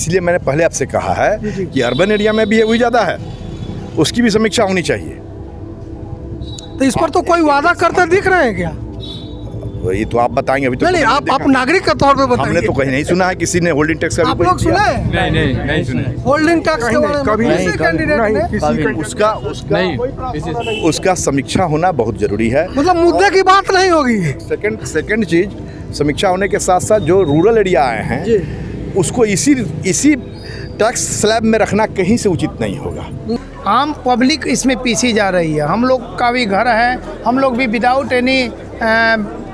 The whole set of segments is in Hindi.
इसलिए मैंने पहले आपसे कहा है कि अर्बन एरिया में भी ये वही ज़्यादा है, उसकी भी समीक्षा होनी चाहिए। तो इस पर तो कोई वादा करते दिख रहे हैं क्या? ये तो आप बताएंगे, अभी तो नहीं, आप नागरिक के तौर पे बताइए। हमने तो कहीं नहीं सुना है किसी ने होल्डिंग टैक्स का भी आप कोई लोग किया। सुना है? नहीं सुना। होल्डिंग टैक्स के बारे में कभी नहीं, किसी कैंडिडेट ने उसका समीक्षा होना बहुत जरूरी है। मतलब मुद्दे की बात नहीं होगी। सेकंड चीज, समीक्षा होने के साथ साथ जो रूरल एरिया आए हैं उसको इसी टैक्स स्लैब में रखना कहीं से उचित नहीं होगा। आम पब्लिक इसमें पीछे जा रही है। हम लोग का भी घर है, हम लोग भी without any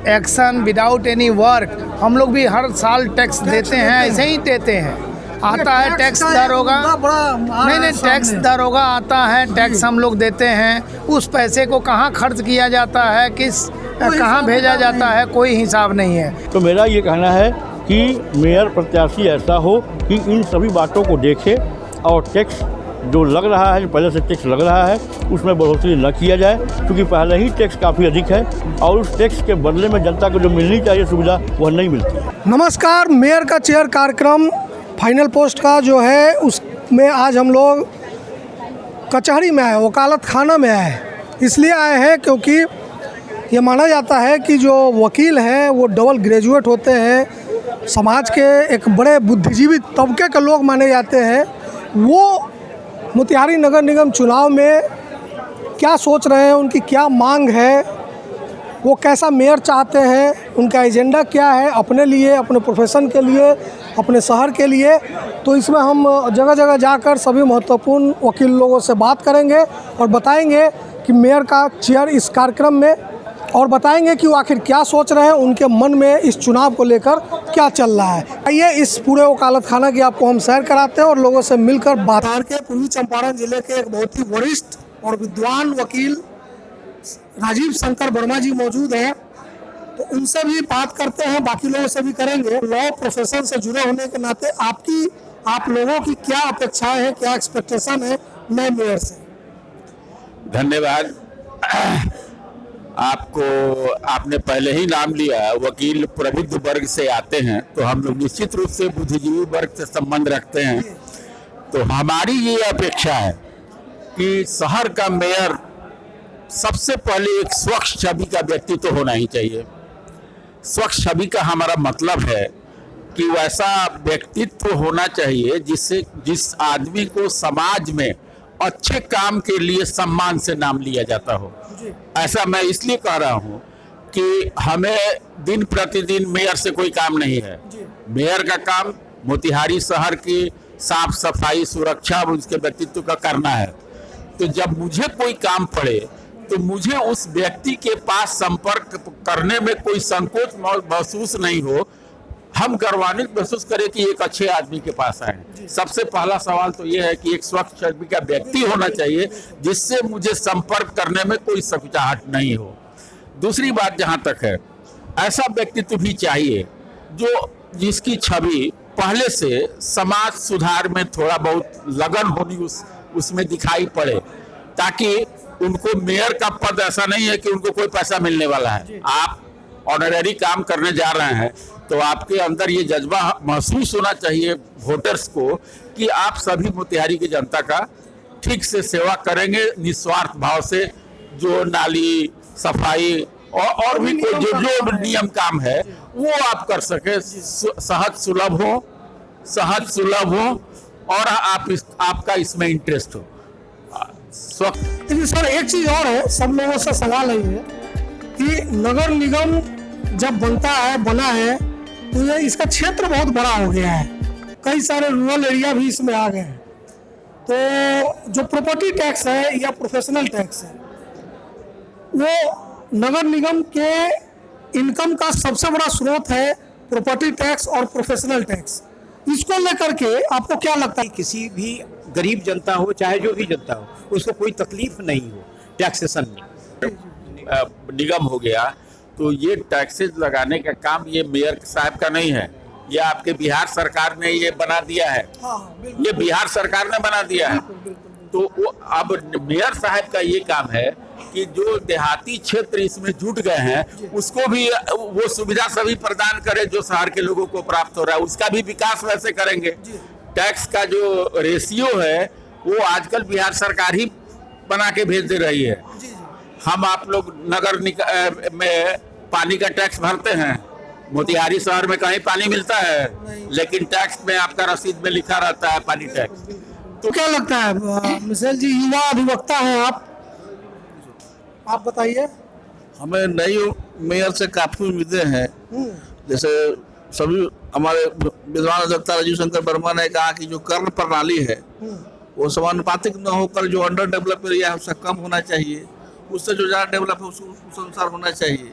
action, without any work, हम लोग भी हर साल टैक्स देते हैं, ऐसे ही देते हैं। आता है टैक्स दरोगा, नहीं टैक्स दरोगा आता है, टैक्स हम लोग देते हैं। उस पैसे को कहाँ खर्च किया जाता है, कहाँ भेजा जाता है, कोई हिसाब नहीं है। तो मेरा ये कहना है कि मेयर प्रत्याशी ऐसा हो कि इन सभी बातों को देखे और टैक्स जो लग रहा है, जो पहले से टैक्स लग रहा है, उसमें बढ़ोतरी न किया जाए, क्योंकि पहले ही टैक्स काफ़ी अधिक है और उस टैक्स के बदले में जनता को जो मिलनी चाहिए सुविधा वह नहीं मिलती। नमस्कार, मेयर का चेयर कार्यक्रम फाइनल पोस्ट का जो है उसमें आज हम लोग कचहरी में आए, वकालत खाना में आए। इसलिए आए हैं क्योंकि ये माना जाता है कि जो वकील हैं वो डबल ग्रेजुएट होते हैं, समाज के एक बड़े बुद्धिजीवी तबके के लोग माने जाते हैं। वो मोतिहारी नगर निगम चुनाव में क्या सोच रहे हैं, उनकी क्या मांग है, वो कैसा मेयर चाहते हैं, उनका एजेंडा क्या है अपने लिए, अपने प्रोफेशन के लिए, अपने शहर के लिए। तो इसमें हम जगह जगह जाकर सभी महत्वपूर्ण वकील लोगों से बात करेंगे और बताएंगे कि मेयर का चेयर इस कार्यक्रम में, और बताएंगे कि वो आखिर क्या सोच रहे हैं, उनके मन में इस चुनाव को लेकर क्या चल रहा है। आइए इस पूरे वकालत खाना की आपको हम सैर कराते हैं और लोगों से मिलकर बात। बिहार के पूर्वी चंपारण जिले के एक बहुत ही वरिष्ठ और विद्वान वकील राजीव शंकर वर्मा जी मौजूद हैं, तो उनसे भी बात करते हैं, बाकी लोगों से भी करेंगे। लॉ प्रोफेशन से जुड़े होने के नाते आप लोगों की क्या अपेक्षाएं हैं, क्या एक्सपेक्टेशन है नए मेयर से? धन्यवाद। आपने पहले ही नाम लिया, वकील प्रबुद्ध वर्ग से आते हैं, तो हम लोग निश्चित रूप से बुद्धिजीवी वर्ग से संबंध रखते हैं। तो हमारी ये अपेक्षा है कि शहर का मेयर सबसे पहले एक स्वच्छ छवि का व्यक्तित्व होना ही चाहिए। स्वच्छ छवि का हमारा मतलब है कि वैसा व्यक्तित्व होना चाहिए जिस आदमी को समाज में अच्छे काम के लिए सम्मान से नाम लिया जाता हो। ऐसा मैं इसलिए कह रहा हूँ कि हमें दिन प्रतिदिन मेयर से कोई काम नहीं है। मेयर का काम मोतिहारी शहर की साफ सफाई, सुरक्षा, उसके व्यक्तित्व का करना है। तो जब मुझे कोई काम पड़े तो मुझे उस व्यक्ति के पास संपर्क करने में कोई संकोच महसूस नहीं हो, हम गर्वान्वित महसूस करें कि एक अच्छे आदमी के पास आए। सबसे पहला सवाल तो ये है कि एक स्वच्छ छवि का व्यक्ति होना चाहिए जिससे मुझे संपर्क करने में कोई संकोचाहट नहीं हो। दूसरी बात जहाँ तक है, ऐसा व्यक्तित्व भी चाहिए जिसकी छवि पहले से समाज सुधार में थोड़ा बहुत लगन होनी उसमें दिखाई पड़े, ताकि उनको मेयर का पद ऐसा नहीं है कि उनको कोई पैसा मिलने वाला है। आप ऑनररी काम करने जा रहे हैं तो आपके अंदर ये जज्बा महसूस होना चाहिए वोटर्स को कि आप सभी मोतिहारी की जनता का ठीक से सेवा करेंगे, निस्वार्थ भाव से। जो नाली सफाई और भी कोई जो नियम काम है वो आप कर सके, सहज सुलभ हो और आपका इसमें इंटरेस्ट हो। लेकिन सर एक चीज और है, सब लोगों से सवाल है कि नगर निगम जब बना है तो ये इसका क्षेत्र बहुत बड़ा हो गया है, कई सारे रूरल एरिया भी इसमें आ गए हैं। तो जो प्रॉपर्टी टैक्स है या प्रोफेशनल टैक्स है, वो नगर निगम के इनकम का सबसे बड़ा स्रोत है, प्रॉपर्टी टैक्स और प्रोफेशनल टैक्स। इसको लेकर के आपको क्या लगता है? किसी भी गरीब जनता हो चाहे जो भी जनता हो, उसको कोई तकलीफ नहीं हो टैक्सेशन में। निगम हो गया तो ये टैक्सेस लगाने का काम ये मेयर साहब का नहीं है, ये आपके बिहार सरकार ने ये बना दिया है। ये बिहार सरकार ने बना दिया है। तो वो अब मेयर साहब का ये काम है कि जो देहाती क्षेत्र इसमें जुट गए हैं उसको भी वो सुविधा सभी प्रदान करे जो शहर के लोगों को प्राप्त हो रहा है, उसका भी विकास वैसे करेंगे। टैक्स का जो रेशियो है वो आजकल बिहार सरकार ही बना के भेज दे रही है। हम आप लोग में पानी का टैक्स भरते हैं, मोतिहारी शहर में कहीं पानी मिलता है, लेकिन टैक्स में आपका रसीद में लिखा रहता है पानी टैक्स। तो क्या लगता है मिशेल जी, युवा अधिवक्ता हैं आप बताइए। हमें नई मेयर से काफ़ी उम्मीदें हैं। जैसे सभी हमारे विद्वान अधिवक्ता राजीव शंकर वर्मा ने कहा कि जो कर प्रणाली है वो समानुपातिक न होकर जो अंडर डेवलप एरिया है उससे कम होना चाहिए, उससे जो ज़्यादा डेवलप है उस अनुसार होना चाहिए।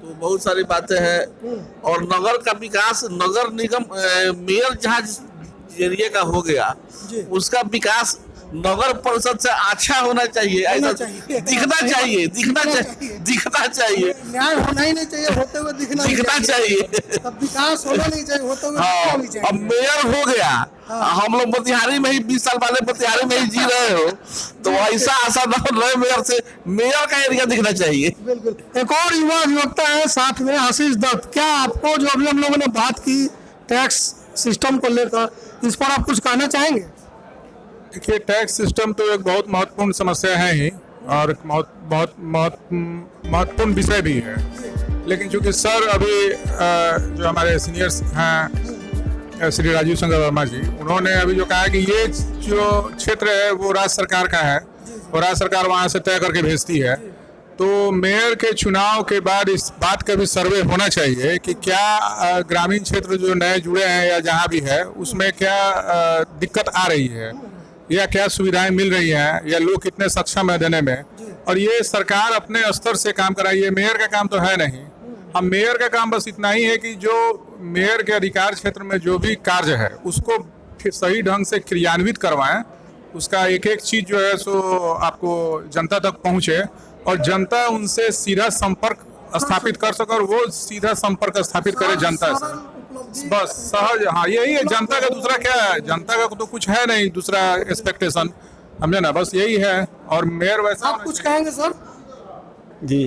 तो बहुत सारी बातें हैं। और नगर का विकास, नगर निगम मेयर जहाँ जिस एरिया का हो गया उसका विकास नगर परिषद से अच्छा होना चाहिए, ऐसा दिखना चाहिए। न्याय होना ही नहीं चाहिए, होते हुए दिखना चाहिए। तब विकास होना नहीं चाहिए, होते हुए हाँ, भी चाहिए। अब मेयर हो गया, हम लोग मोतिहारी में ही 20 साल पहले मोतिहारी में ही जी रहे हो, तो ऐसा आशा न रहे मेयर से, मेयर का एरिया दिखना चाहिए। बिल्कुल। एक और युवा अधिवक्ता है साथ में, आशीष दत्त। क्या आपको जो अभी हम लोगों ने बात की टैक्स सिस्टम को लेकर, इस पर आप कुछ कहना चाहेंगे? देखिए, टैक्स सिस्टम तो एक बहुत महत्वपूर्ण समस्या है ही, और एक बहुत महत्वपूर्ण विषय भी है। लेकिन चूंकि सर अभी जो हमारे सीनियर्स हैं श्री राजीव शंकर वर्मा जी, उन्होंने अभी जो कहा कि ये जो क्षेत्र है वो राज्य सरकार का है और राज्य सरकार वहाँ से तय करके भेजती है, तो मेयर के चुनाव के बाद इस बात का भी सर्वे होना चाहिए कि क्या ग्रामीण क्षेत्र जो नए जुड़े हैं या जहाँ भी है उसमें क्या दिक्कत आ रही है, या क्या सुविधाएं मिल रही हैं, या लोग कितने सक्षम है देने में। और ये सरकार अपने स्तर से काम कराइए, मेयर का काम तो है नहीं। हम मेयर का काम बस इतना ही है कि जो मेयर के अधिकार क्षेत्र में जो भी कार्य है उसको फिर सही ढंग से क्रियान्वित करवाएं, उसका एक एक चीज़ जो है सो आपको जनता तक पहुँचे और जनता उनसे सीधा संपर्क स्थापित कर सके और वो सीधा संपर्क स्थापित करे जनता से। बस सहज, हाँ यही है जनता का। दूसरा क्या है, जनता का तो कुछ है नहीं दूसरा एक्सपेक्टेशन, समझे ना, बस यही है। और मेयर वैसा आप कुछ कहेंगे सर? जी,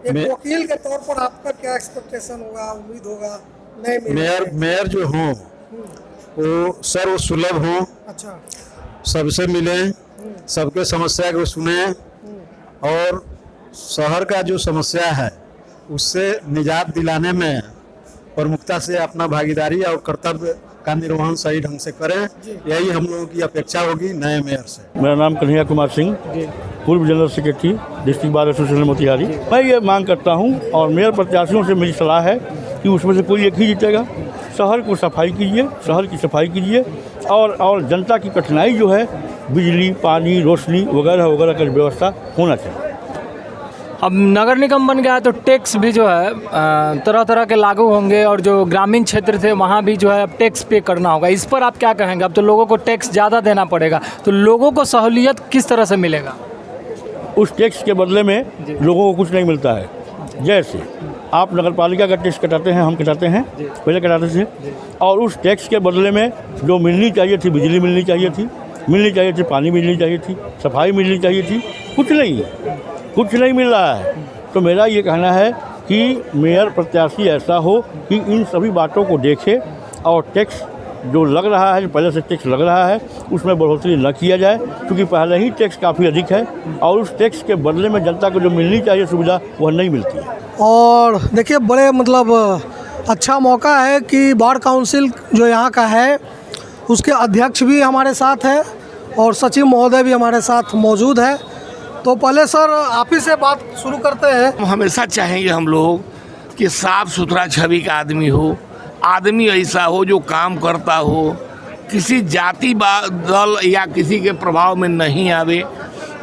एक वकील के तौर पर आपका क्या एक्सपेक्टेशन होगा, उम्मीद होगा नए मेयर जो हो वो सर्वसुलभ हो, अच्छा, सबसे मिले, सबके समस्या को सुने और शहर का जो समस्या है उससे निजात दिलाने में प्रमुखता से अपना भागीदारी और कर्तव्य का निर्वहन सही ढंग से करें। यही हम लोगों की अपेक्षा होगी नए मेयर से। मेरा नाम कन्हैया कुमार सिंह, पूर्व general secretary district bar association Motihari. मैं ये मांग करता हूँ और मेयर प्रत्याशियों से मेरी सलाह है कि उसमें से कोई एक ही जीतेगा। शहर को सफाई कीजिए, शहर की सफाई कीजिए और जनता की कठिनाई जो है बिजली, पानी, रोशनी वगैरह वगैरह का व्यवस्था होना चाहिए। अब नगर निगम बन गया है तो टैक्स भी जो है तरह तरह के लागू होंगे और जो ग्रामीण क्षेत्र थे वहाँ भी जो है अब टैक्स पे करना होगा। इस पर आप क्या कहेंगे? अब तो लोगों को टैक्स ज़्यादा देना पड़ेगा, तो लोगों को सहूलियत किस तरह से मिलेगा? उस टैक्स के बदले में लोगों को कुछ नहीं मिलता है। जैसे आप नगर पालिका का टैक्स कटाते हैं, हम कटाते हैं, पहले कटाते थे, और उस टैक्स के बदले में जो मिलनी चाहिए थी, बिजली मिलनी चाहिए थी, पानी मिलनी चाहिए थी, सफाई मिलनी चाहिए थी, कुछ नहीं मिल रहा है। तो मेरा ये कहना है कि मेयर प्रत्याशी ऐसा हो कि इन सभी बातों को देखे और टैक्स जो लग रहा है, जो पहले से टैक्स लग रहा है, उसमें बढ़ोतरी न किया जाए, क्योंकि पहले ही टैक्स काफ़ी अधिक है और उस टैक्स के बदले में जनता को जो मिलनी चाहिए सुविधा वह नहीं मिलती है। और देखिए बड़े अच्छा मौका है कि बार काउंसिल जो यहाँ का है उसके अध्यक्ष भी हमारे साथ हैं और सचिव महोदय भी हमारे साथ मौजूद है। तो पहले सर आप ही से बात शुरू करते हैं। हम हमेशा चाहेंगे हम लोग कि साफ़ सुथरा छवि का आदमी हो, आदमी ऐसा हो जो काम करता हो, किसी जाति दल या किसी के प्रभाव में नहीं आवे,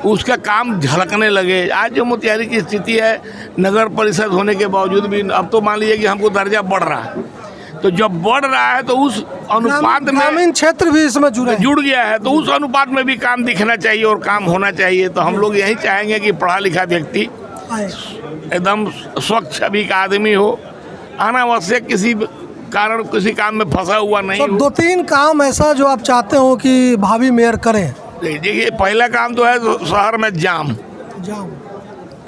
उसका काम झलकने लगे। आज जो मोतिहारी की स्थिति है, नगर परिषद होने के बावजूद भी अब तो मान लीजिए कि हमको दर्जा बढ़ रहा है, तो जब बढ़ रहा है तो उस अनुपात में ग्रामीण क्षेत्र भी इसमें जुड़ गया है, तो उस अनुपात में भी काम दिखना चाहिए और काम होना चाहिए। तो हम लोग यही चाहेंगे कि पढ़ा लिखा व्यक्ति एकदम स्वच्छ छवि का आदमी हो, अनावश्यक किसी कारण किसी काम में फंसा हुआ नहीं हो। 2-3 काम ऐसा जो आप चाहते हो कि भावी मेयर करें? देखिए, पहला काम तो है शहर में जाम,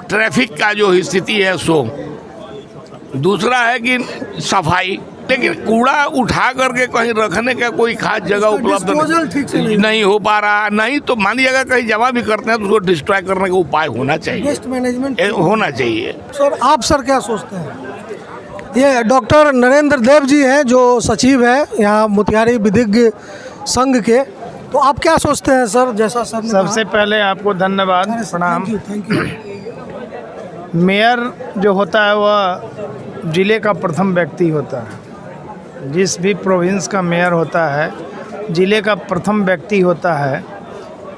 ट्रैफिक का जो स्थिति है सो। दूसरा है कि सफाई, लेकिन कूड़ा उठा करके कहीं रखने का कोई खास जगह उपलब्ध डिस्पोजल ठीक से नहीं हो पा रहा। नहीं तो मान लीजिएगा कहीं जमा भी करते हैं तो उसको डिस्ट्रॉय करने का उपाय होना चाहिए, वेस्ट मैनेजमेंट होना चाहिए। सर आप सर क्या सोचते हैं? ये डॉक्टर नरेंद्र देव जी हैं जो सचिव है यहाँ मोतिहारी विधिज्ञ संघ के, तो आप क्या सोचते हैं सर? जैसा सर ने सबसे पहले आपको धन्यवाद, प्रणाम। Thank you. मेयर जो होता है वह जिले का प्रथम व्यक्ति होता है। जिस भी प्रोविंस का मेयर होता है जिले का प्रथम व्यक्ति होता है।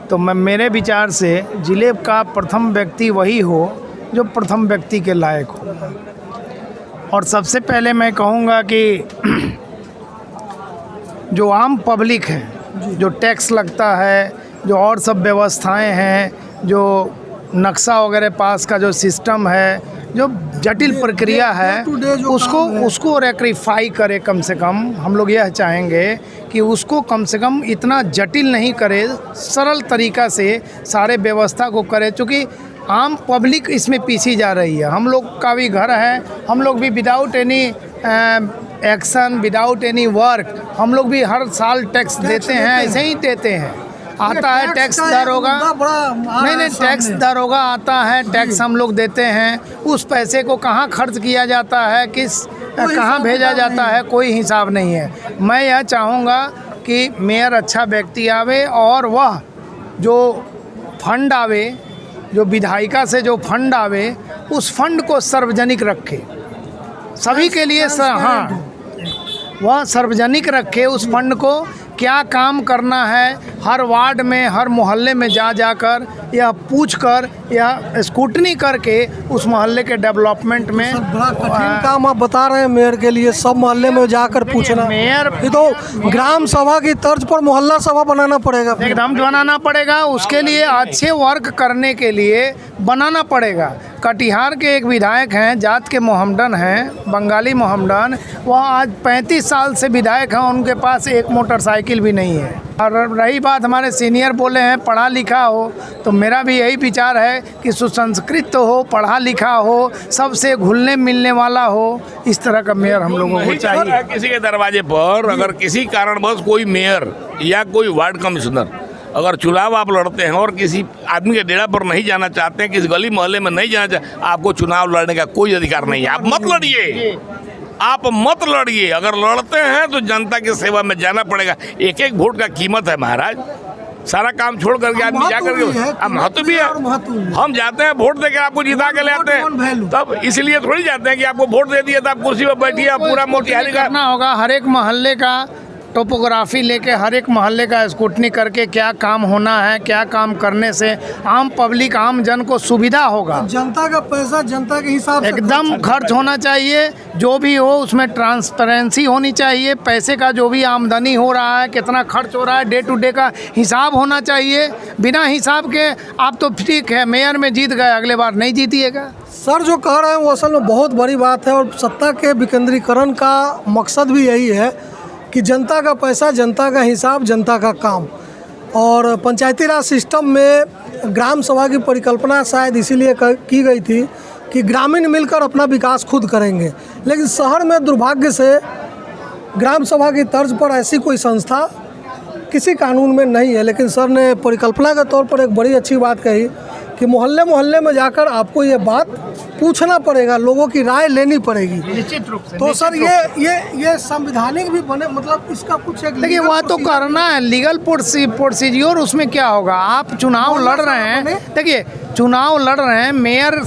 तो मैं मेरे विचार से जिले का प्रथम व्यक्ति वही हो जो प्रथम व्यक्ति के लायक हो। और सबसे पहले मैं कहूँगा कि जो आम पब्लिक है, जो टैक्स लगता है, जो और सब व्यवस्थाएं हैं, जो नक्शा वगैरह पास का जो सिस्टम है, जो जटिल प्रक्रिया है, उसको रेक्टिफाई करे। कम से कम हम लोग यह चाहेंगे कि उसको कम से कम इतना जटिल नहीं करे, सरल तरीक़ा से सारे व्यवस्था को करे। चूँकि आम पब्लिक इसमें पीछी जा रही है। हम लोग का भी घर है, हम लोग भी without any action, without any work, हम लोग भी हर साल टैक्स देते हैं, ऐसे ही देते हैं। आता है टैक्स दरोगा, नहीं टैक्स दरोगा आता है, टैक्स हम लोग देते हैं। उस पैसे को कहाँ खर्च किया जाता है, कहाँ भेजा जाता है, कोई हिसाब नहीं है। मैं यह चाहूँगा कि मेयर अच्छा व्यक्ति आवे और वह जो फंड आवे, जो विधायिका से जो फंड आवे, उस फंड को सार्वजनिक रखे सभी के लिए। हाँ, वह सार्वजनिक रखे उस फंड को। क्या काम करना है हर वार्ड में, हर मोहल्ले में जा जाकर या पूछ कर या स्कूटनी करके उस मोहल्ले के डेवलपमेंट में। बड़ा कठिन काम आप बता रहे हैं मेयर के लिए, सब मोहल्ले में जाकर पूछना। मेयर ये तो ग्राम सभा की तर्ज पर मोहल्ला सभा बनाना पड़ेगा, एकदम बनाना पड़ेगा। उसके लिए अच्छे वर्क करने के लिए बनाना पड़ेगा। कटिहार के एक विधायक हैं, जात के मोहम्मदन हैं, बंगाली मोहम्मदन, वह आज 35 साल से विधायक हैं, उनके पास एक मोटरसाइकिल भी नहीं है। और रही बात, हमारे सीनियर बोले हैं पढ़ा लिखा हो, तो मेरा भी यही विचार है कि सुसंस्कृत हो, पढ़ा लिखा हो, सबसे घुलने मिलने वाला हो। इस तरह का मेयर हम लोगों को चाहिए। किसी के दरवाजे पर अगर किसी कारणवश कोई मेयर या कोई वार्ड कमिश्नर अगर चुनाव आप लड़ते हैं और किसी आदमी के डेरा पर नहीं जाना चाहते हैं, किसी गली मोहल्ले में नहीं जाना चाहते, आपको चुनाव लड़ने का कोई अधिकार नहीं है। आप मत लड़िए, आप मत लड़िए। अगर लड़ते हैं तो जनता की सेवा में जाना पड़ेगा। एक एक वोट का कीमत है महाराज। सारा काम छोड़ करके आदमी जा करके, महत्व भी है। हम जाते हैं वोट देकर आपको जिता के ले आते हैं, तब इसलिए थोड़ी जाते हैं कि आपको वोट दे दिया तो आप कुर्सी पर बैठिए, आप पूरा मोतिहारी का करना होगा। हर एक मोहल्ले का टोपोग्राफी लेके, हर एक मोहल्ले का स्कूटनी करके क्या काम होना है, क्या काम करने से आम पब्लिक, आम जन को सुविधा होगा। जनता का पैसा जनता के हिसाब से एकदम खर्च होना चाहिए। जो भी हो उसमें ट्रांसपेरेंसी होनी चाहिए। पैसे का जो भी आमदनी हो रहा है, कितना खर्च हो रहा है, डे टू डे का हिसाब होना चाहिए। बिना हिसाब के आप तो ठीक है मेयर में जीत गए, अगले बार नहीं जीतिएगा। सर जो कह रहे हैं वो असल में बहुत बड़ी बात है, और सत्ता के विकेंद्रीकरण का मकसद भी यही है कि जनता का पैसा, जनता का हिसाब, जनता का काम। और पंचायती राज सिस्टम में ग्राम सभा की परिकल्पना शायद इसीलिए की गई थी कि ग्रामीण मिलकर अपना विकास खुद करेंगे। लेकिन शहर में दुर्भाग्य से ग्राम सभा की तर्ज पर ऐसी कोई संस्था किसी कानून में नहीं है। लेकिन सर ने परिकल्पना के तौर पर एक बड़ी अच्छी बात कही कि मोहल्ले मोहल्ले में जाकर आपको ये बात पूछना पड़ेगा, लोगों की राय लेनी पड़ेगी। निश्चित रूप से। तो सर ये संवैधानिक भी बने, मतलब इसका कुछ एक देखिए वह तो करना है लीगल प्रोसीजर। उसमें क्या होगा, आप चुनाव लड़ रहे हैं, देखिए चुनाव लड़ रहे हैं, मेयर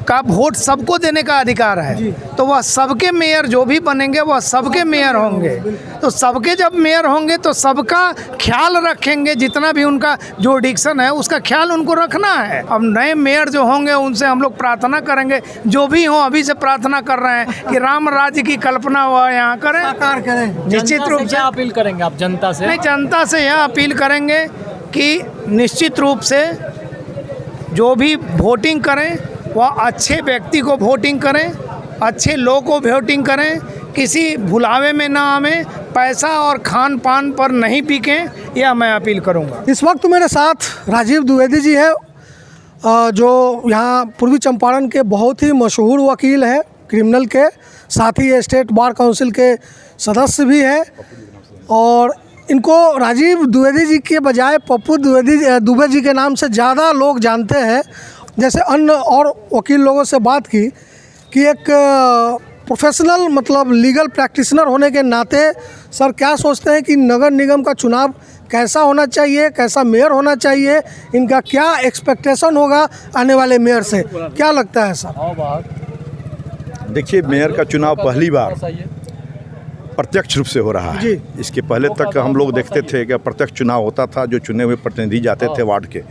का वोट सबको देने का अधिकार है, तो वह सबके मेयर जो भी बनेंगे वह सबके मेयर होंगे। तो सबके जब मेयर होंगे तो सबका ख्याल रखेंगे, जितना भी उनका जो डिक्शन है उसका ख्याल उनको रखना है। अब नए मेयर जो होंगे उनसे हम लोग प्रार्थना करेंगे, जो भी हो अभी से प्रार्थना कर रहे हैं कि राम राज्य की कल्पना वह यहाँ करें, साकार करें। निश्चित रूप से अपील करेंगे आप जनता से? नहीं, जनता से यह अपील करेंगे कि निश्चित रूप से जो भी वोटिंग करें वह अच्छे व्यक्ति को वोटिंग करें, अच्छे लोग को वोटिंग करें, किसी भुलावे में ना आवें, पैसा और खान पान पर नहीं बिकें, यह मैं अपील करूंगा। इस वक्त मेरे साथ राजीव द्विवेदी जी हैं, जो यहाँ पूर्वी चंपारण के बहुत ही मशहूर वकील हैं क्रिमिनल के, साथ ही ये स्टेट बार काउंसिल के सदस्य भी हैं और इनको राजीव द्विवेदी जी के बजाय पप्पू दुबे जी के नाम से ज़्यादा लोग जानते हैं। जैसे अन्य और वकील लोगों से बात की कि एक प्रोफेशनल मतलब लीगल प्रैक्टिशनर होने के नाते सर क्या सोचते हैं कि नगर निगम का चुनाव कैसा होना चाहिए, कैसा मेयर होना चाहिए, इनका क्या एक्सपेक्टेशन होगा आने वाले मेयर से, क्या लगता है सर? देखिए, मेयर का चुनाव पहली बार प्रत्यक्ष रूप से हो रहा है। इसके पहले तक हम लोग देखते थे कि प्रत्यक्ष चुनाव होता था, जो चुने हुए प्रतिनिधि जाते थे वार्ड के,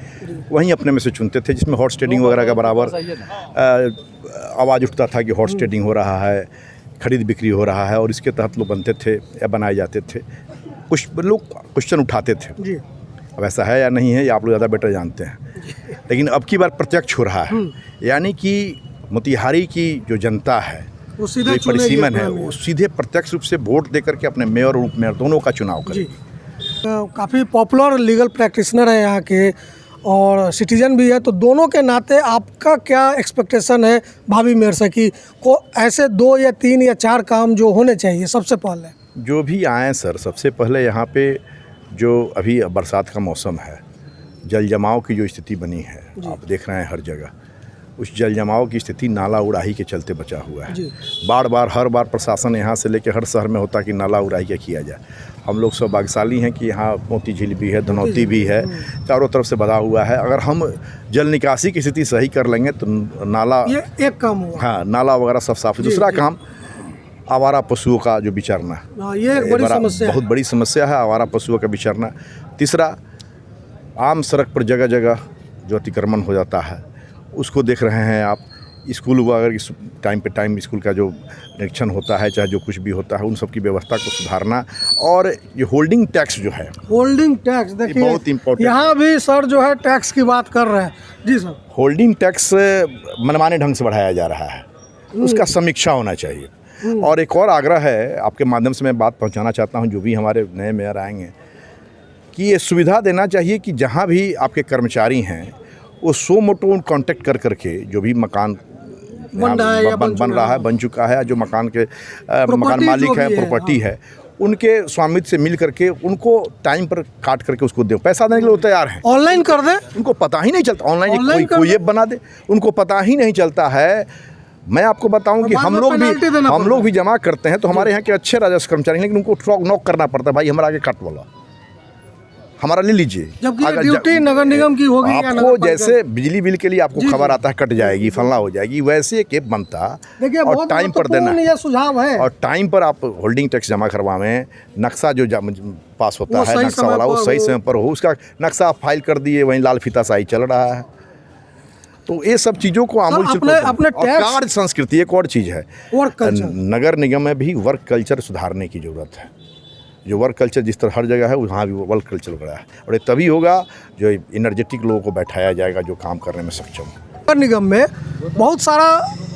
वहीं अपने में से चुनते थे, जिसमें हॉर्स ट्रेडिंग वगैरह का बराबर आवाज़ उठता था कि हॉर्स ट्रेडिंग हो रहा है, खरीद बिक्री हो रहा है, और इसके तहत लोग बनते थे या बनाए जाते थे। कुछ लोग क्वेश्चन उठाते थे, अब ऐसा है या नहीं है, ये आप लोग ज़्यादा बेटर जानते हैं। लेकिन अब की बार प्रत्यक्ष हो रहा है, यानी कि मोतिहारी की जो जनता है, वो सीधा जो परिसीमन है, वो सीधे प्रत्यक्ष रूप से वोट देकर के अपने मेयर और उप मेयर दोनों का चुनाव करेगी। काफ़ी पॉपुलर लीगल प्रैक्टिशनर है यहाँ के और सिटीजन भी है, तो दोनों के नाते आपका क्या एक्सपेक्टेशन है भावी मेयर से कि को ऐसे 2 या 3 या 4 काम जो होने चाहिए सबसे पहले? जो भी आए सर, सबसे पहले यहाँ पे जो अभी बरसात का मौसम है, जल जमाव की जो स्थिति बनी है, आप देख रहे हैं हर जगह, उस जल जमाव की स्थिति नाला उड़ाही के चलते बचा हुआ है। हर बार प्रशासन यहाँ से लेकर हर शहर में होता कि नाला उड़ाही क्या किया जाए। हम लोग सौभाग्यशाली हैं कि यहाँ मोती झील भी है, धनौती भी है, चारों तरफ से बधा हुआ है। अगर हम जल निकासी की स्थिति सही कर लेंगे तो नाला, ये एक काम हुआ। हाँ, नाला वगैरह सब साफ। दूसरा काम आवारा पशुओं का जो विचरना, ये एक बड़ी समस्या, बहुत बड़ी समस्या है आवारा पशुओं का विचरना। तीसरा, आम सड़क पर जगह जगह जो अतिक्रमण हो जाता है, उसको देख रहे हैं आप। स्कूल अगर टाइम पे टाइम स्कूल का जो निरीक्षण होता है, चाहे जो कुछ भी होता है, उन सब की व्यवस्था को सुधारना। और ये होल्डिंग टैक्स जो है, होल्डिंग टैक्स देखिए बहुत इम्पोर्टेंट, यहाँ भी सर जो है टैक्स की बात कर रहे हैं। जी सर, होल्डिंग टैक्स मनमाने ढंग से बढ़ाया जा रहा है, उसका समीक्षा होना चाहिए। और एक और आग्रह है, आपके माध्यम से मैं बात पहुँचाना चाहता हूँ जो भी हमारे नए मेयर आएंगे, कि ये सुविधा देना चाहिए कि जहाँ भी आपके कर्मचारी हैं वो सो मोटो कॉन्टेक्ट कर करके जो भी मकान बन रहा है, बन चुका है, जो मकान के मकान मालिक है, प्रॉपर्टी है, उनके स्वामित्व से मिल करके उनको टाइम पर काट करके उसको दे। पैसा देने के लिए वो तैयार हैं। ऑनलाइन कर दे, उनको पता ही नहीं चलता। ऑनलाइन कोई ये बना दे, उनको पता ही नहीं चलता है। मैं आपको बताऊं कि हम लोग भी जमा करते हैं, तो हमारे यहाँ के अच्छे राजस्व कर्मचारी, लेकिन उनको नॉक करना पड़ता है, भाई हमारा आगे काट वाला, हमारा ले लीजिए। जबकि ड्यूटी नगर निगम की होगी। आपको जैसे बिजली बिल के लिए आपको खबर आता है कट जाएगी, फलना हो जाएगी, वैसे के बनता और टाइम पर देना है, सुझाव है। और टाइम पर आप होल्डिंग टैक्स जमा करवाएं, नक्शा जो पास होता है नक्शा वाला, वो सही समय पर हो, उसका नक्शा आप फाइल कर दिए, वहीं लाल फीता शाही चल रहा है। तो ये सब चीज़ों को आमूल अपने कार्य संस्कृति एक और चीज़ है, नगर निगम में भी वर्क कल्चर सुधारने की ज़रूरत है। जो वर्क कल्चर जिस तरह हर जगह है, वहाँ भी वर्क कल्चर लग रहा है, और ये तभी होगा जो एनर्जेटिक लोगों को बैठाया जाएगा जो काम करने में सक्षम है। नगर निगम में बहुत सारा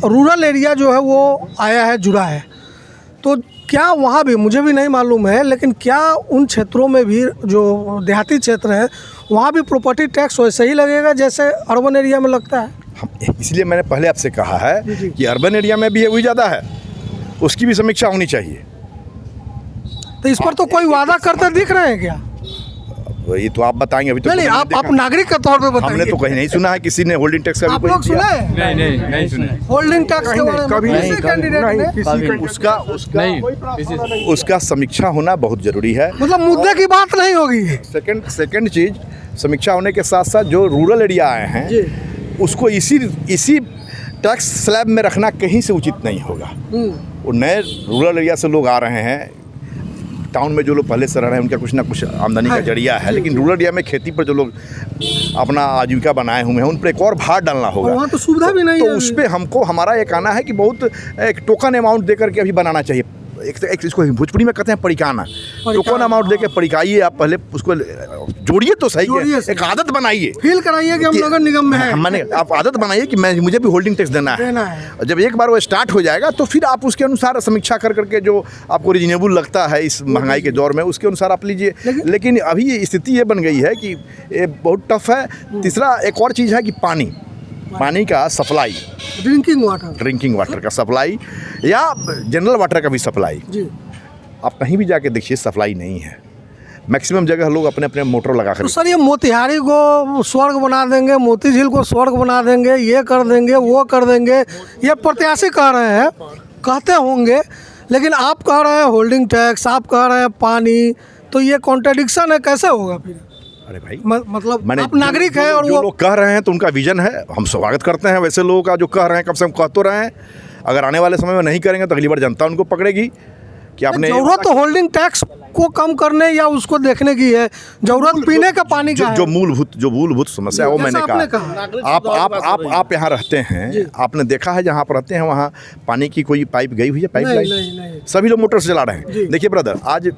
रूरल एरिया जो है वो आया है, जुड़ा है, तो क्या वहाँ भी, मुझे भी नहीं मालूम है, लेकिन क्या उन क्षेत्रों में भी जो देहाती क्षेत्र है वहाँ भी प्रॉपर्टी टैक्स वैसे ही लगेगा जैसे अर्बन एरिया में लगता है? इसलिए मैंने पहले आपसे कहा है कि अर्बन एरिया में भी वही ज़्यादा है, उसकी भी समीक्षा होनी चाहिए। तो इस पर तो कोई वादा करते दिख रहे हैं क्या? ये तो आप बताएंगे, अभी तो नहीं, आप नागरिक के तौर पे बताइए। हमने तो कहीं नहीं सुना है किसी ने होल्डिंग टैक्स का। आप लोग सुना है? नहीं सुना होल्डिंग टैक्स के बारे में कभी कैंडिडेट ने उसका समीक्षा होना बहुत जरूरी है। मतलब मुद्दे की बात नहीं होगी। सेकंड चीज, समीक्षा होने के साथ साथ जो रूरल एरिया आए हैं उसको इसी टैक्स स्लैब में रखना कहीं से उचित नहीं होगा। वो नए रूरल एरिया से लोग आ रहे हैं, टाउन में जो लोग पहले से रह रहे हैं उनका कुछ ना कुछ आमदनी का जरिया है, लेकिन रूरल एरिया में खेती पर जो लोग अपना आजीविका बनाए हुए हैं उन पर एक और भार डालना होगा। वहाँ तो सुविधा भी नहीं है। तो उस पर हमको हमारा ये कहना है कि बहुत एक टोकन अमाउंट दे करके अभी बनाना चाहिए। एक इसको भोजपुरी में कहते हैं परिकाना, टोकन अमाउंट देके परिकाइए, आप पहले उसको जोड़िए तो सही है, एक आदत बनाइए, फील कराइए कि हम नगर निगम में हैं। मैंने आप आदत बनाइए कि मुझे भी होल्डिंग टैक्स देना है। और जब एक बार वो स्टार्ट हो जाएगा तो फिर आप उसके अनुसार समीक्षा कर करके जो आपको रीजनेबल लगता है इस महंगाई के दौर में उसके अनुसार आप लीजिए। लेकिन अभी स्थिति ये बन गई है कि ये बहुत टफ है। तीसरा एक और चीज़ है कि पानी पानी का सप्लाई, ड्रिंकिंग वाटर का सप्लाई या जनरल वाटर का भी सप्लाई, जी, आप कहीं भी जाके देखिए सप्लाई नहीं है। मैक्सिमम जगह लोग अपने अपने मोटर लगा कर। तो सर ये मोतिहारी को स्वर्ग बना देंगे, मोती झील को स्वर्ग बना देंगे, ये कर देंगे, वो कर देंगे, ये प्रत्याशी कह रहे हैं, कहते होंगे, लेकिन आप कह रहे हैं होल्डिंग टैक्स, आप कह रहे हैं पानी, तो ये कॉन्ट्रडिक्शन है, कैसे होगा फिर? अरे भाई मतलब आप नागरिक हैं और जो वो लोग कह रहे हैं तो उनका विजन है, हम स्वागत करते हैं वैसे लोगों का जो कह रहे हैं, कम से कम कह तो रहे हैं। अगर आने वाले समय में नहीं करेंगे तो अगली बार जनता उनको पकड़ेगी कि आपने। जरूरत तो होल्डिंग टैक्स को कम करने या उसको देखने की है, जरूरत पीने का पानी का है। जो मूलभूत समस्या है वो मैंने कहा। आप यहाँ रहते हैं, आपने देखा है जहाँ आप रहते हैं वहाँ पानी की कोई पाइप गई हुई है? पाइप लाइन सभी लोग मोटर से चला रहे हैं। देखिए ब्रदर, आज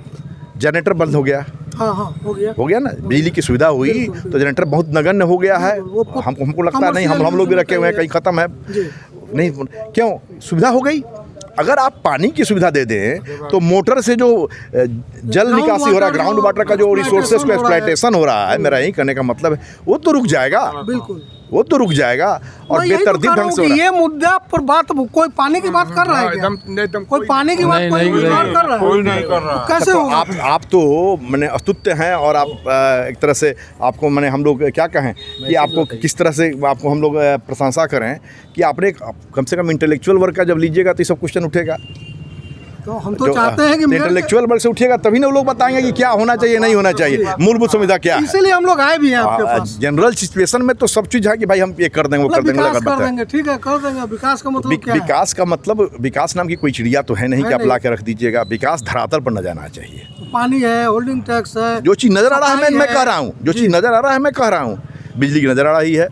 जनरेटर बंद हो गया। हाँ, हो गया ना, बिजली की सुविधा हुई तो जनरेटर बहुत नगण्य हो गया है। हमको लगता है नहीं, हम लोग भी रखे हुए हैं, कहीं ख़त्म है नहीं, क्यों? सुविधा हो गई। अगर आप पानी की सुविधा दे दें तो मोटर से जो जल निकासी हो रहा है, ग्राउंड वाटर का जो रिसोर्सेज को एक्सप्लॉयटेशन हो रहा है, मेरा यही कहने का मतलब है, वो तो रुक जाएगा। बिल्कुल, वो तो रुक जाएगा। और बेतरतीब ढंग से ये मुद्दा पर बात, कोई पानी की बात कर रहा है क्या? कोई पानी की बात कोई कर रहा है? कोई नहीं कर रहा। कैसे तो होगा? आप तो मैंने अस्तुत्य हैं और आप एक तरह से आपको मैंने हम लोग क्या कहें कि आपको किस तरह से आपको हम लोग प्रशंसा करें कि आपने कम से कम इंटेलेक्चुअल वर्क का जब लीजिएगा तो ये सब क्वेश्चन उठेगा। तो हम तो चाहते हैं कि इंटेलेक्चुअल वर्क से उठेगा तभी ना लोग बताएंगे कि क्या होना चाहिए, नहीं होना चाहिए, मूलभूत सुविधा क्या है। इसीलिए हम लोग आए भी हैं आपके पास। जनरल सिचुएशन में तो सब चीज़ है कि भाई हम ये कर देंगे, वो कर देंगे, कर देंगे, ठीक है, कर देंगे। विकास का मतलब क्या है? विकास का मतलब, विकास नाम की कोई चिड़िया तो है नहीं कि आप ला के रख दीजिएगा। विकास धरातल पर न जाना चाहिए। पानी है, होल्डिंग टैक्स है, जो चीज़ नज़र आ रहा है मैं कह रहा हूँ, जो चीज़ नज़र आ रहा है मैं कह रहा हूँ। बिजली की नज़र आ रही है,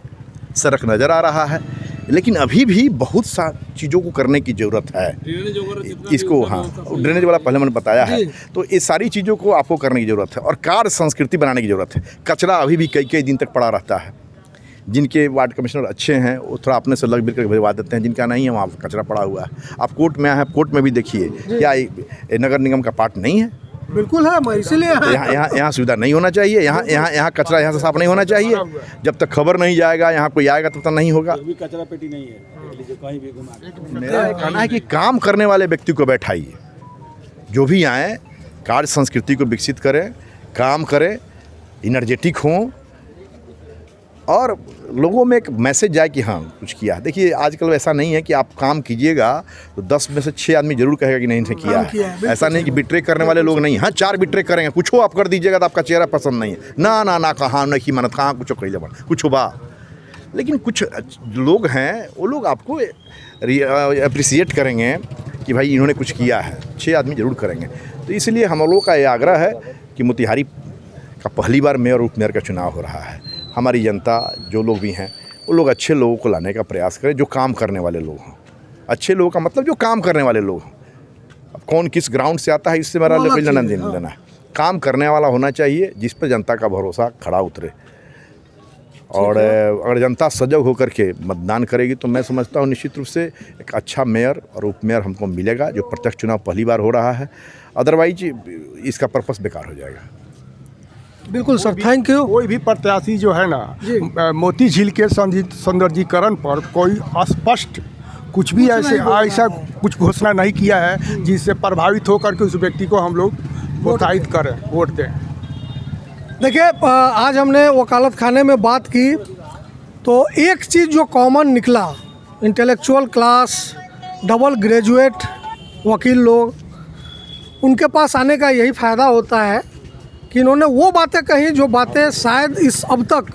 सड़क नज़र आ रहा है, लेकिन अभी भी बहुत सा चीज़ों को करने की ज़रूरत है। इसको हाँ, ड्रेनेज वाला पहले मैंने बताया है। तो ये सारी चीज़ों को आपको करने की ज़रूरत है और कार्य संस्कृति बनाने की ज़रूरत है। कचरा अभी भी कई कई दिन तक पड़ा रहता है। जिनके वार्ड कमिश्नर अच्छे हैं वो थोड़ा अपने से लग मिल कर भिजवा देते हैं, जिनका नहीं है वहाँ कचरा पड़ा हुआ है। आप कोर्ट में आए हैं, कोर्ट में भी देखिए, क्या ये नगर निगम का पार्ट नहीं है? बिल्कुल है, इसीलिए यहाँ सुविधा नहीं होना चाहिए। यहाँ कचरा यहाँ से साफ नहीं होना चाहिए। जब तक खबर नहीं जाएगा, यहाँ कोई आएगा तब तक नहीं होगा। कचरा पेटी नहीं है, कहीं भी घुमा। मेरा कहना है कि काम करने वाले व्यक्ति को बैठाइए, जो भी आए कार्य संस्कृति को विकसित करें, काम करें, इनर्जेटिक हों और लोगों में एक मैसेज जाए कि हाँ कुछ किया। देखिए आजकल ऐसा नहीं है कि आप काम कीजिएगा तो 10 में से 6 आदमी जरूर कहेगा कि नहीं किया है। ऐसा नहीं कि बिट्रे करने वाले लोग नहीं। हाँ 4 बिट्रे करेंगे, कुछ हो आप कर दीजिएगा तो आपका चेहरा पसंद नहीं है, ना ना ना कहाँ नहीं मनत कहाँ कुछ कही जब कुछ बा। लेकिन कुछ लोग हैं वो लोग आपको अप्रिसिएट करेंगे कि भाई इन्होंने कुछ किया है, 6 आदमी जरूर करेंगे। तो इसलिए हम लोगों का ये आग्रह है कि मोतिहारी का पहली बार मेयर और उप मेयर का चुनाव हो रहा है। हमारी जनता जो लोग भी हैं वो लोग अच्छे लोगों को लाने का प्रयास करें, जो काम करने वाले लोग हों। अच्छे लोगों का मतलब जो काम करने वाले लोग हों। अब कौन किस ग्राउंड से आता है इससे मेरा लेना देना है। काम करने वाला होना चाहिए जिस पर जनता का भरोसा खड़ा उतरे। और अगर जनता सजग होकर के मतदान करेगी तो मैं समझता हूँ निश्चित रूप से एक अच्छा मेयर और उप मेयर हमको मिलेगा, जो प्रत्यक्ष चुनाव पहली बार हो रहा है। अदरवाइज इसका पर्पस बेकार हो जाएगा। बिल्कुल सर, थैंक यू। कोई भी प्रत्याशी जो है ना मोती झील के सौंदर्यीकरण पर कोई स्पष्ट कुछ भी ऐसा कुछ घोषणा नहीं किया है जिससे प्रभावित होकर के उस व्यक्ति को हम लोग प्रोत्साहित करें, वोट दें। देखिए आज हमने वकालत खाने में बात की तो एक चीज़ जो कॉमन निकला, इंटेलेक्चुअल क्लास, डबल ग्रेजुएट वकील लोग, उनके पास आने का यही फ़ायदा होता है कि इन्होंने वो बातें कही जो बातें शायद अब तक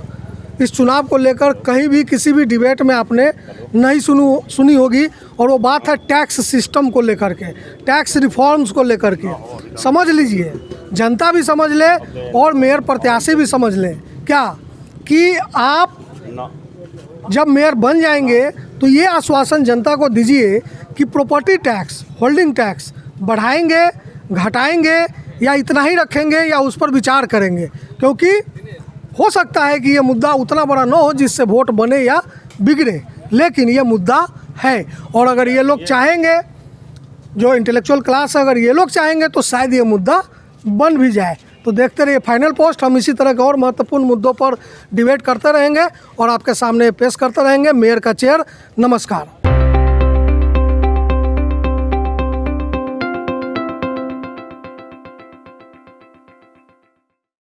इस चुनाव को लेकर कहीं भी किसी भी डिबेट में आपने नहीं सुनी होगी। और वो बात है टैक्स सिस्टम को लेकर के, टैक्स रिफॉर्म्स को लेकर के। समझ लीजिए, जनता भी समझ ले और मेयर प्रत्याशी भी समझ लें क्या कि आप जब मेयर बन जाएंगे तो ये आश्वासन जनता को दीजिए कि प्रॉपर्टी टैक्स, होल्डिंग टैक्स बढ़ाएंगे, घटाएंगे या इतना ही रखेंगे या उस पर विचार करेंगे। क्योंकि हो सकता है कि ये मुद्दा उतना बड़ा ना हो जिससे वोट बने या बिगड़े, लेकिन ये मुद्दा है। और अगर ये लोग चाहेंगे, जो इंटेलेक्चुअल क्लास अगर ये लोग चाहेंगे तो शायद ये मुद्दा बन भी जाए। तो देखते रहिए फाइनल पोस्ट। हम इसी तरह के और महत्वपूर्ण मुद्दों पर डिबेट करते रहेंगे और आपके सामने पेश करते रहेंगे। मेयर का चेयर। नमस्कार।